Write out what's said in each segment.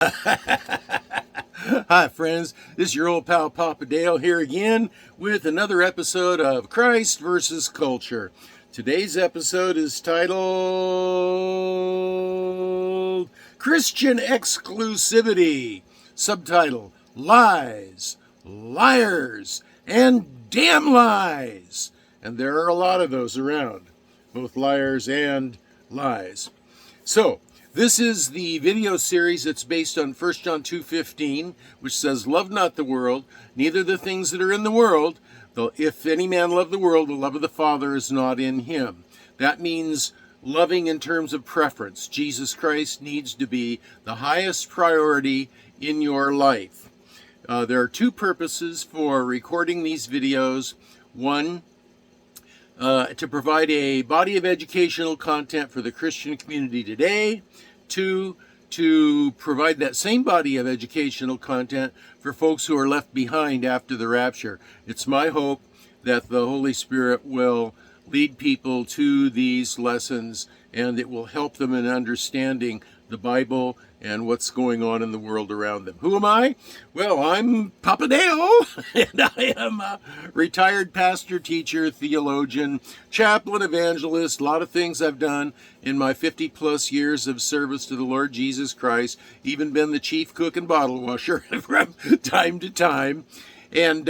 Hi, friends. This is your old pal Papa Dale here again with another episode of Christ versus Culture. Today's episode is titled Christian Exclusivity. Subtitle Lies, Liars, and Damn Lies. And there are a lot of those around, both liars and lies. So, this is the video series that's based on 1 John 2:15, which says, "Love not the world, neither the things that are in the world. Though if any man love the world, the love of the Father is not in him." That means loving in terms of preference. Jesus Christ needs to be the highest priority in your life. There are two purposes for recording these videos. One, to provide a body of educational content for the Christian community today. Two, to provide that same body of educational content for folks who are left behind after the rapture. It's my hope that the Holy Spirit will lead people to these lessons and it will help them in understanding the Bible and what's going on in the world around them. Who am I? Well, I'm Papa Dale, and I am a retired pastor, teacher, theologian, chaplain, evangelist, a lot of things I've done in my 50 plus years of service to the Lord Jesus Christ, even been the chief cook and bottle washer from time to time. And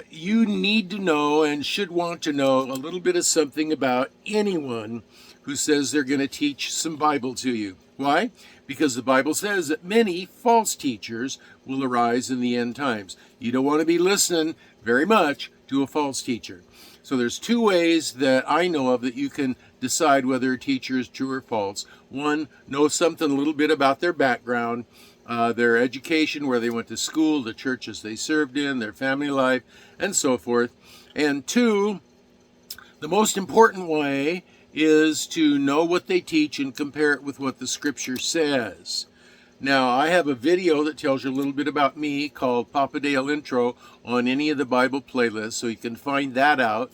you need to know and should want to know a little bit of something about anyone who says they're going to teach some Bible to you. Why? Because the Bible says that many false teachers will arise in the end times. You don't want to be listening very much to a false teacher. So there's two ways that I know of that you can decide whether a teacher is true or false. One, know something a little bit about their background, their education, where they went to school, the churches they served in, their family life, and so forth. And two, the most important way is to know what they teach and compare it with what the scripture says. Now, I have a video that tells you a little bit about me called Papa Dale Intro on any of the Bible playlists, so you can find that out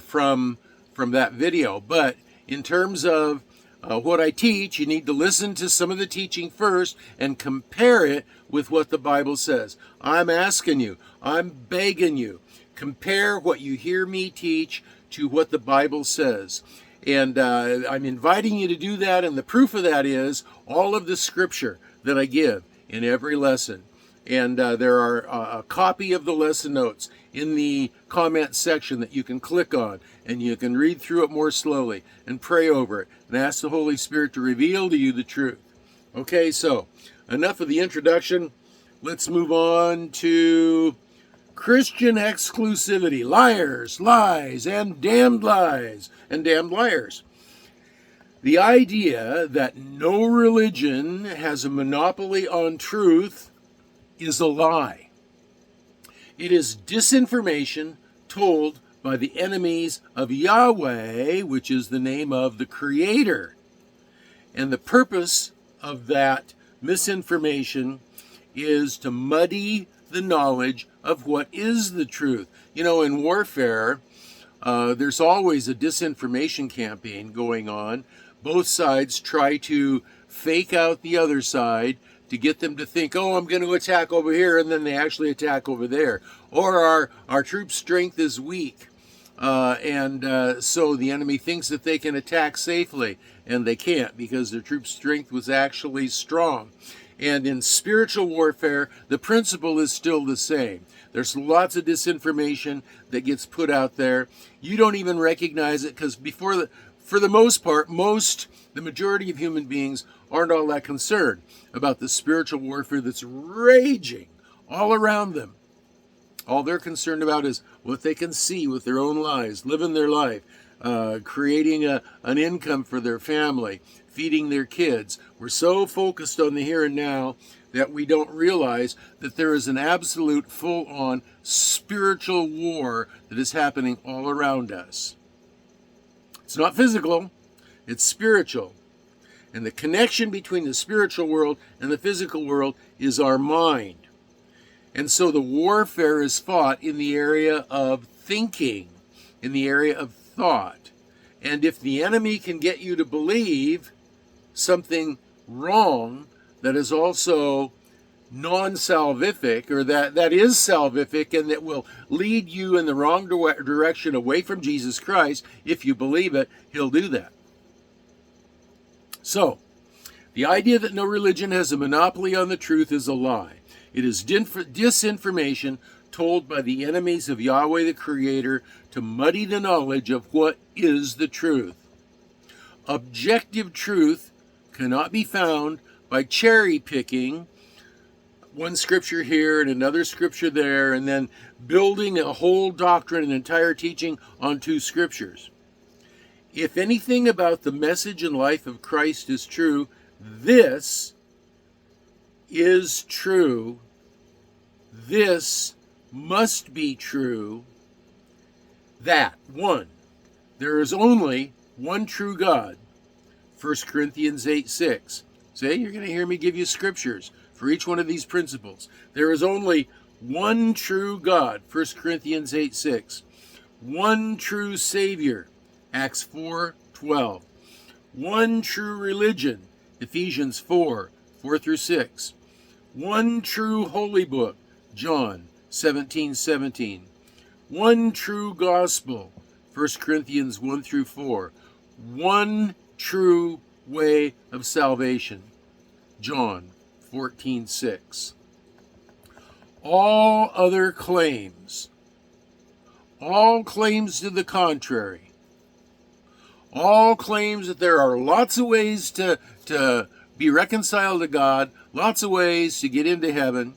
from that video. But in terms of what I teach, you need to listen to some of the teaching first and compare it with what the Bible says. I'm asking you, I'm begging you, compare what you hear me teach to what the Bible says. And I'm inviting you to do that, and the proof of that is all of the scripture that I give in every lesson. And there are a copy of the lesson notes in the comment section that you can click on, and you can read through it more slowly and pray over it and ask the Holy Spirit to reveal to you the truth. Okay, so enough of the introduction. Let's move on to Christian exclusivity, liars, lies, and damned lies, and damned liars. The idea that no religion has a monopoly on truth is a lie. It is disinformation told by the enemies of Yahweh, which is the name of the Creator. And the purpose of that misinformation is to muddy the knowledge of what is the truth. You know, in warfare, there's always a disinformation campaign going on. Both sides try to fake out the other side to get them to think, oh, I'm going to attack over here, and then they actually attack over there. Or our troop strength is weak, so the enemy thinks that they can attack safely, and they can't because their troop strength was actually strong. And in spiritual warfare, the principle is still the same. There's lots of disinformation that gets put out there. You don't even recognize it because for the most part, the majority of human beings aren't all that concerned about the spiritual warfare that's raging all around them. All they're concerned about is what they can see with their own lives, living their life, creating an income for their family, feeding their kids. We're so focused on the here and now that we don't realize that there is an absolute full-on spiritual war that is happening all around us. It's not physical, it's spiritual. And the connection between the spiritual world and the physical world is our mind. And so the warfare is fought in the area of thinking, in the area of thought. And if the enemy can get you to believe something wrong, that is also non-salvific, or that is salvific, and that will lead you in the wrong direction away from Jesus Christ, if you believe it, he'll do that. So, the idea that no religion has a monopoly on the truth is a lie. It is disinformation told by the enemies of Yahweh the Creator to muddy the knowledge of what is the truth. Objective truth cannot be found by cherry picking one scripture here and another scripture there, and then building a whole doctrine and entire teaching on two scriptures. If anything about the message and life of Christ is true, this is true. This must be true. That, one, there is only one true God. 1 Corinthians 8:6. See, you're going to hear me give you scriptures for each one of these principles. There is only one true God. 1 Corinthians 8:6. One true Savior. Acts 4:12. One true religion. Ephesians 4:4-6. One true holy book. John 17:17. One true gospel. 1 Corinthians 1-4. One true way of salvation. John 14:6. All other claims, all claims to the contrary, all claims that there are lots of ways to be reconciled to God, lots of ways to get into heaven,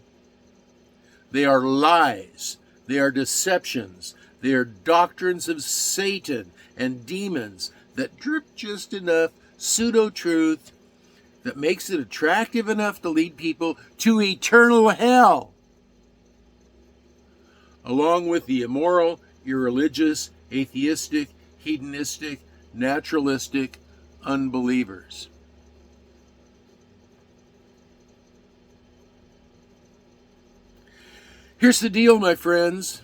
they are lies, they are deceptions, they are doctrines of Satan and demons that drip just enough pseudo-truth that makes it attractive enough to lead people to eternal hell, along with the immoral, irreligious, atheistic, hedonistic, naturalistic unbelievers. Here's the deal, my friends.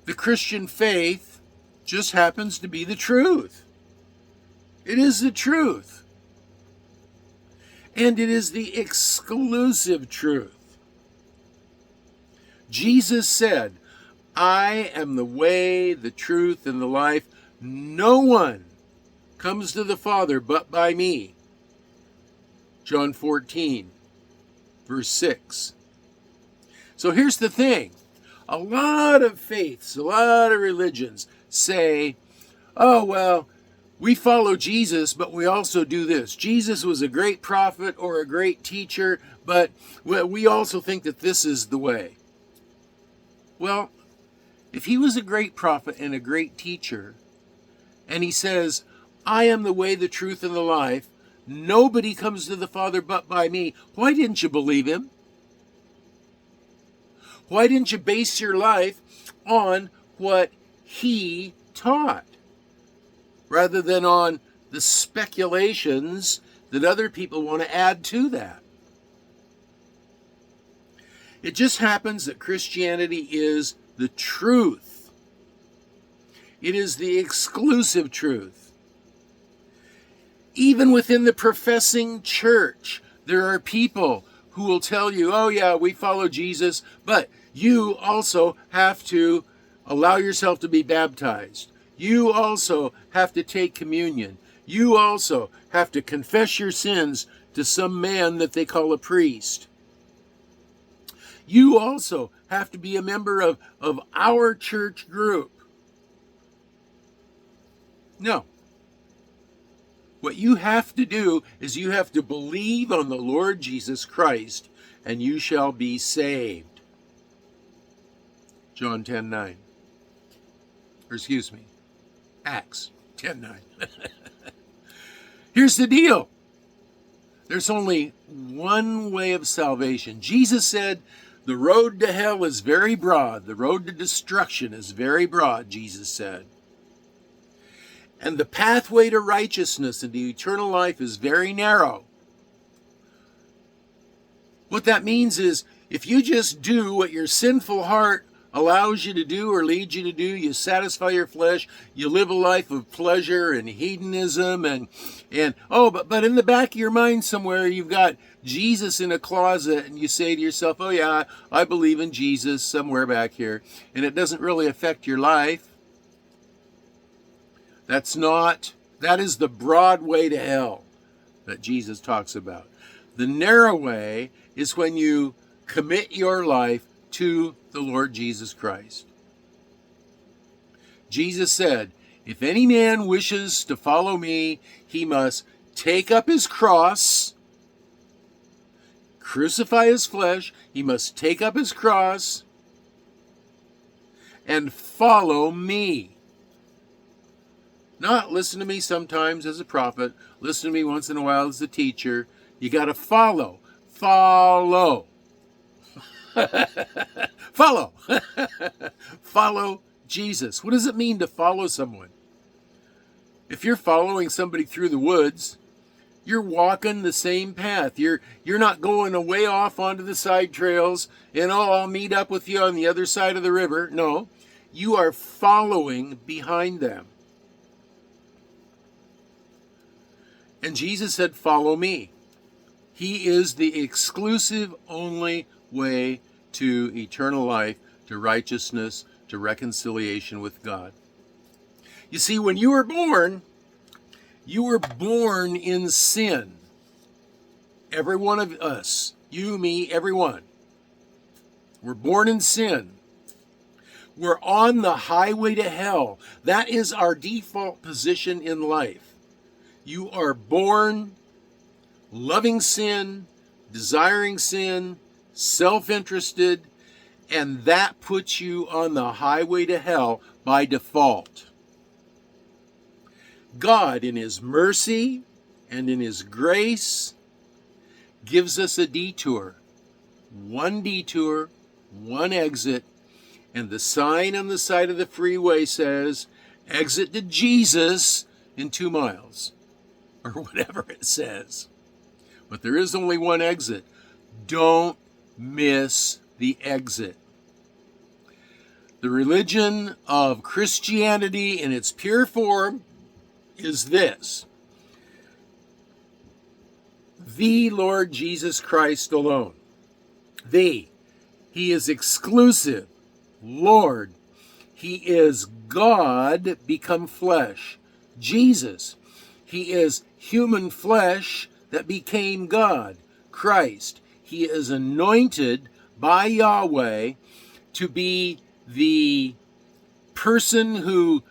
The Christian faith just happens to be the truth. It is the truth. And it is the exclusive truth. Jesus said, I am the way, the truth, and the life. No one comes to the Father but by me. John 14:6. So here's the thing. A lot of faiths, a lot of religions say, oh, well, we follow Jesus, but we also do this. Jesus was a great prophet or a great teacher, but we also think that this is the way. Well, if he was a great prophet and a great teacher, and he says, I am the way, the truth, and the life, nobody comes to the Father but by me, why didn't you believe him? Why didn't you base your life on what he taught, rather than on the speculations that other people want to add to that? It just happens that Christianity is the truth. It is the exclusive truth. Even within the professing church, there are people who will tell you, oh yeah, we follow Jesus, but you also have to allow yourself to be baptized. You also have to take communion. You also have to confess your sins to some man that they call a priest. You also have to be a member of our church group. No. What you have to do is you have to believe on the Lord Jesus Christ, and you shall be saved. John 10:9. Or excuse me, Acts 10:9. Here's the deal. There's only one way of salvation. Jesus said, the road to hell is very broad. The road to destruction is very broad, Jesus said. And the pathway to righteousness and to eternal life is very narrow. What that means is, if you just do what your sinful heart allows you to do or leads you to do. You satisfy your flesh. You live a life of pleasure and hedonism but in the back of your mind somewhere you've got Jesus in a closet, and you say to yourself, oh yeah, I believe in Jesus somewhere back here, and it doesn't really affect your life. That is the broad way to hell that Jesus talks about. The narrow way is when you commit your life to the Lord Jesus Christ. Jesus said, if any man wishes to follow me, he must take up his cross, crucify his flesh, he must take up his cross, and follow me. Not listen to me sometimes as a prophet, listen to me once in a while as a teacher. You got to follow. Follow. Follow. Follow Jesus. What does it mean to follow someone? If you're following somebody through the woods, you're walking the same path. You're not going away off onto the side trails and, I'll meet up with you on the other side of the river. No, you are following behind them. And Jesus said, follow me. He is the exclusive only way to eternal life, to righteousness, to reconciliation with God. You see, when you were born in sin. Every one of us, you, me, everyone. We're born in sin. We're on the highway to hell. That is our default position in life. You are born loving sin, desiring sin, self-interested, and that puts you on the highway to hell by default. God, in His mercy and in His grace, gives us a detour, one exit, and the sign on the side of the freeway says, exit to Jesus in 2 miles, or whatever it says. But there is only one exit. Don't miss the exit. The religion of Christianity in its pure form is this: the Lord Jesus Christ alone. He is exclusive Lord. He is God become flesh. Jesus, He is human flesh that became God. Christ, He is anointed by Yahweh to be the person who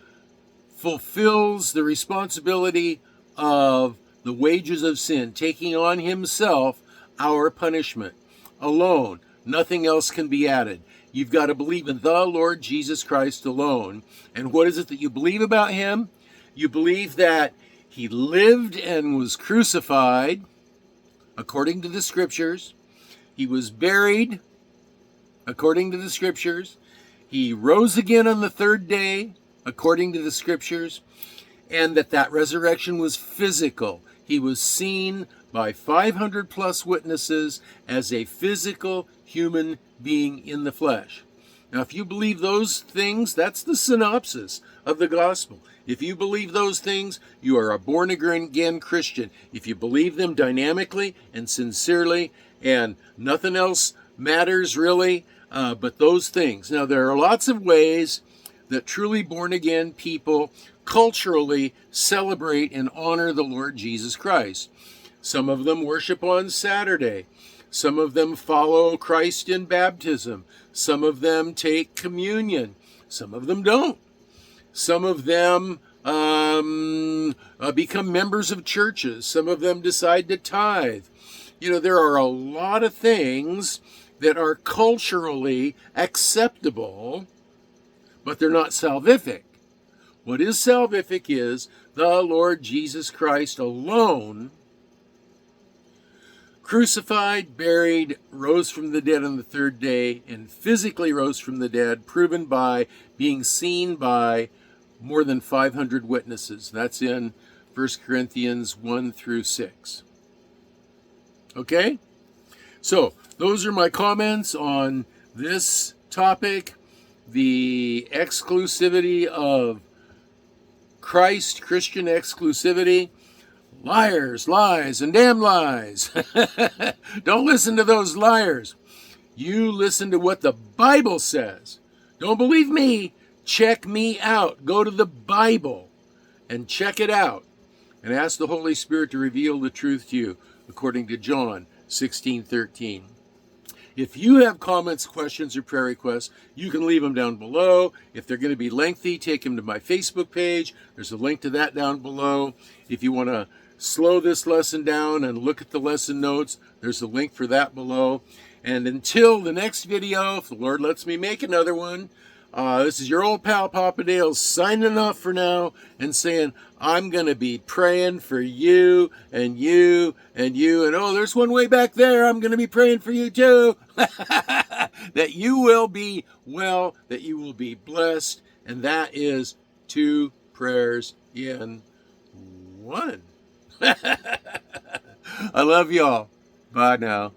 fulfills the responsibility of the wages of sin, taking on Himself our punishment alone. Nothing else can be added. You've got to believe in the Lord Jesus Christ alone. And what is it that you believe about Him? You believe that He lived and was crucified according to the Scriptures. He was buried according to the Scriptures. He rose again on the 3rd day according to the Scriptures. And that resurrection was physical. He was seen by 500 plus witnesses as a physical human being in the flesh. Now, if you believe those things, that's the synopsis of the gospel. If you believe those things, you are a born-again Christian. If you believe them dynamically and sincerely, and nothing else matters really but those things. Now, there are lots of ways that truly born-again people culturally celebrate and honor the Lord Jesus Christ. Some of them worship on Saturday. Some of them follow Christ in baptism. Some of them take communion. Some of them don't. Some of them become members of churches. Some of them decide to tithe. You know, there are a lot of things that are culturally acceptable, but they're not salvific. What is salvific is the Lord Jesus Christ alone, crucified, buried, rose from the dead on the 3rd day, and physically rose from the dead, proven by being seen by more than 500 witnesses. That's in 1 Corinthians 1 through 6. Okay? So, those are my comments on this topic. the exclusivity of Christ, Christian exclusivity. Liars, lies, and damn lies. Don't listen to those liars. You listen to what the Bible says. Don't believe me. Check me out. Go to the Bible and check it out. And ask the Holy Spirit to reveal the truth to you, according to John 16:13. If you have comments, questions, or prayer requests, you can leave them down below. If they're going to be lengthy, take them to my Facebook page. There's a link to that down below. If you want to slow this lesson down and look at the lesson notes, there's a link for that below. And until the next video, if the Lord lets me make another one, this is your old pal Papa Dale signing off for now and saying, I'm going to be praying for you and you and you. And oh, there's one way back there. I'm going to be praying for you too. That you will be well, that you will be blessed. And that is 2 prayers in 1. I love y'all. Bye now.